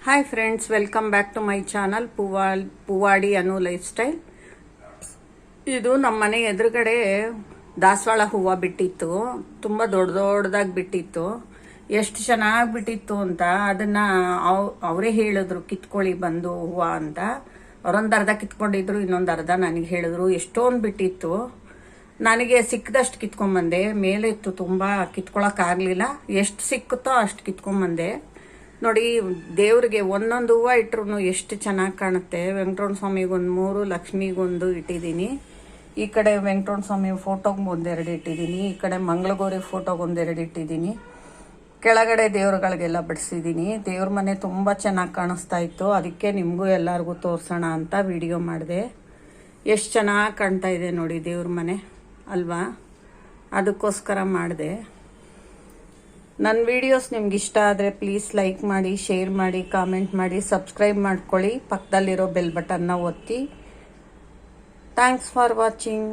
Hi friends, welcome back to my channel Poovadi Anu lifestyle. ಇದು ನಮ್ಮ ಮನೆ ಎದುರುಗಡೆ ದಾಸವಾಳ ಹೂವು ಬಿಟ್ಟಿತ್ತು. ತುಂಬ ದೊಡ್ಡದಾಗಿ ಬಿಟ್ಟಿತ್ತು. ಎಷ್ಟು ಚೆನ್ನಾಗಿ ಬಿಟ್ಟಿತ್ತು ಅಂತ ಅದನ್ನ ಅವರೇ ಹೇಳಿದ್ರು, ಕಿತ್ಕೊಳ್ಳಿ ಬಂದು ಹೂವು ಅಂತ. ಅವರೊಂದು ಅರ್ಧ ಕಿತ್ಕೊಂಡಿದ್ರು, ಇನ್ನೊಂದು ಅರ್ಧ ನನಗೆ ಹೇಳಿದ್ರು. ಎಷ್ಟೊಂದು ಬಿಟ್ಟಿತ್ತು. ನನಗೆ ಸಿಕ್ಕದಷ್ಟು ಕಿತ್ಕೊಂಬಂದೆ. ಮೇಲೆ ಇತ್ತು, ತುಂಬ ಕಿತ್ಕೊಳಕ್ಕಾಗಲಿಲ್ಲ. ಎಷ್ಟು ಸಿಕ್ಕುತ್ತೋ ಅಷ್ಟು ಕಿತ್ಕೊಂಬಂದೆ. ನೋಡಿ, ದೇವ್ರಿಗೆ ಒಂದೊಂದು ಹೂವು ಇಟ್ರು ಎಷ್ಟು ಚೆನ್ನಾಗಿ ಕಾಣುತ್ತೆ. ವೆಂಕಟರಮಣ ಸ್ವಾಮಿಗೆ ಒಂದು 3, ಲಕ್ಷ್ಮಿಗೊಂದು ಇಟ್ಟಿದ್ದೀನಿ. ಈ ಕಡೆ ವೆಂಕಟರಮಣ ಸ್ವಾಮಿ ಫೋಟೋಗೆ ಒಂದೆರಡು ಇಟ್ಟಿದ್ದೀನಿ. ಈ ಕಡೆ ಮಂಗಳಗೌರಿ ಫೋಟೋಗೆ ಒಂದೆರಡು ಇಟ್ಟಿದ್ದೀನಿ. ಕೆಳಗಡೆ ದೇವ್ರುಗಳಿಗೆಲ್ಲ ಬಡಿಸಿದ್ದೀನಿ. ದೇವ್ರ ಮನೆ ತುಂಬ ಚೆನ್ನಾಗಿ ಕಾಣಿಸ್ತಾ ಇತ್ತು. ಅದಕ್ಕೆ ನಿಮಗೂ ಎಲ್ಲರಿಗೂ ತೋರಿಸೋಣ ಅಂತ ವಿಡಿಯೋ ಮಾಡಿದೆ. ಎಷ್ಟು ಚೆನ್ನಾಗಿ ಕಾಣ್ತಾ ಇದೆ ನೋಡಿ ದೇವ್ರ ಮನೆ ಅಲ್ವಾ, ಅದಕ್ಕೋಸ್ಕರ ಮಾಡಿದೆ. ನನ್ನ ವಿಡಿಯೋಸ್ ನಿಮ್ಗೆ ಇಷ್ಟ ಆದರೆ ಪ್ಲೀಸ್ ಲೈಕ್ ಮಾಡಿ, ಶೇರ್ ಮಾಡಿ, ಕಾಮೆಂಟ್ ಮಾಡಿ, ಸಬ್ಸ್ಕ್ರೈಬ್ ಮಾಡ್ಕೊಳ್ಳಿ. ಪಕ್ಕದಲ್ಲಿರೋ ಬೆಲ್ ಬಟನ್ನ ಒತ್ತಿ. Thanks for watching.